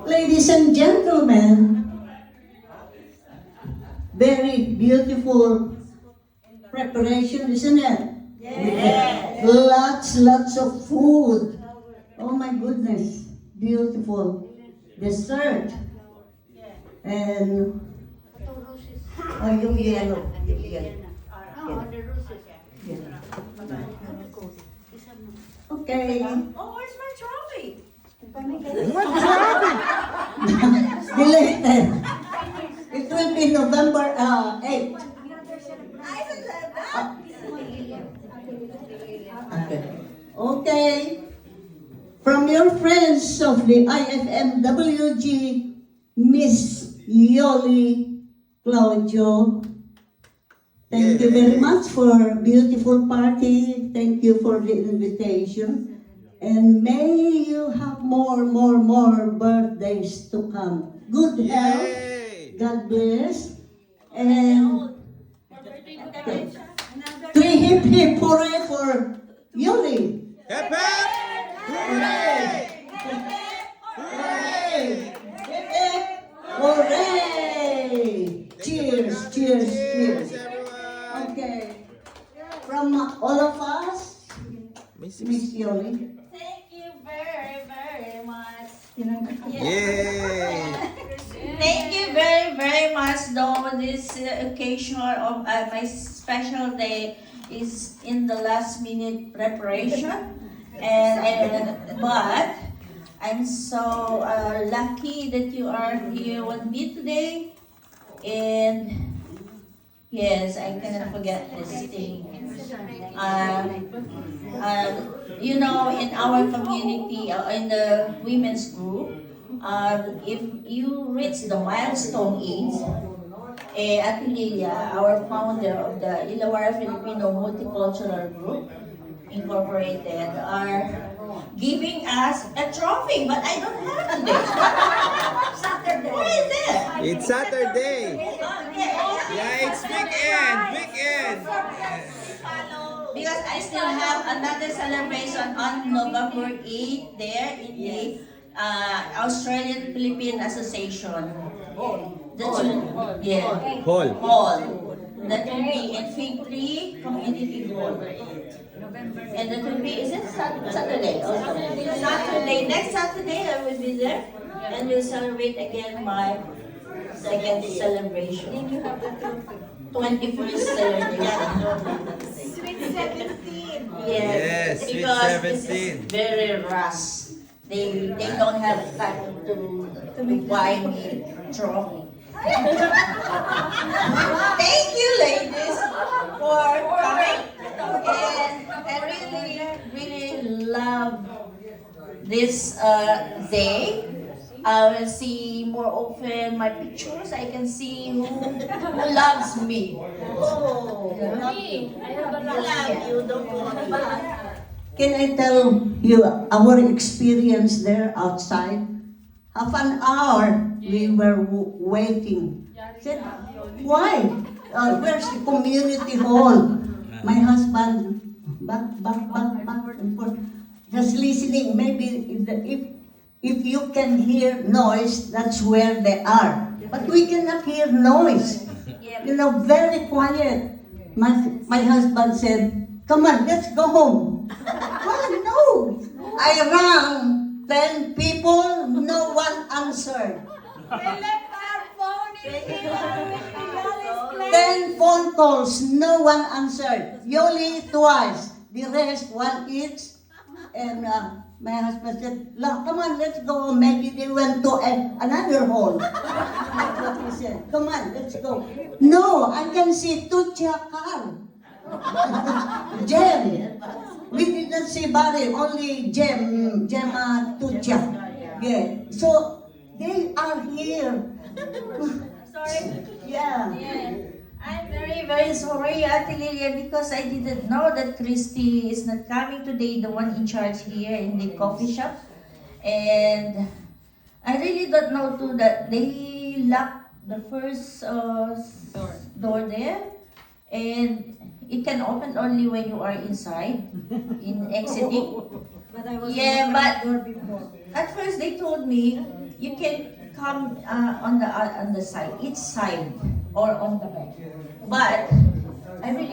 Ladies and gentlemen, very beautiful preparation, isn't it? Yes. Lots of food. Oh my goodness, beautiful dessert. And oh, yung yellow. Okay. Oh, where's my trophy? Deleted. It will be November 8th. I haven't said that. Okay. From your friends of the IFMWG, Miss Yoli Claudio. Thank you very much for a beautiful party. Thank you for the invitation. And may you have more birthdays to come. Good health. God bless. And three hip hip hooray for Yoli. Hip hip! Hooray! Hooray! Hip hip hooray! Cheers, cheers, cheers. Everyone! Okay. From all of us, Miss Yoli. Thank you very much. Yay! Thank you very much. Though this occasion of my special day is in the last minute preparation, but I'm so lucky that you are here with me today, and yes, I cannot forget this thing. You know, in our community, in the women's group, if you reach the milestone age, Ate Lilia, our founder of the Illawarra Filipino Multicultural Group Incorporated, are giving us a trophy, but I don't have it today. Saturday. Where is it? It's Saturday! Okay. Yeah, it's weekend! Because I still have another celebration on November 8th there in the Australian Philippine Association. Hall. That will be in Fig Tree Community Hall. And that will be, is it Saturday also? Saturday. Next Saturday I will be there and we'll celebrate again my second celebration. 21st celebration. Sweet 17. Yes, sweet because this 17. is very rush. They don't have time to buy me trophy. Thank you, ladies, for coming. And I really love this day. I will see more often my pictures. I can see who loves me. Oh, love you. I love you. Don't worry. Can I tell you our experience there outside? Half an hour we were waiting. Said, why? Where's the community hall? My husband back and forth, just listening. Maybe if you can hear noise, that's where they are. But we cannot hear noise. You know, very quiet. My husband said, come on, let's go home. Oh, no. I rang 10 people, no one answered. They left our phone in here. 10 phone calls, no one answered. Yoli twice, the rest one each. And my husband said, come on, let's go. Maybe they went to another hall. That's what he said. Come on, let's go. No, I can see Tucha car. Jem. We did not see Barry, only Gemma Tucha. Yeah. So they are here. Sorry. Yeah. I'm very sorry, Ate Lilia, because I didn't know that Christy is not coming today, the one in charge here in the coffee shop. And I really don't know too that they locked the first door there. And it can open only when you are inside, in exiting. But I was Yeah, in but the door before. at first they told me you can come on the side, each side, or on the back. But I really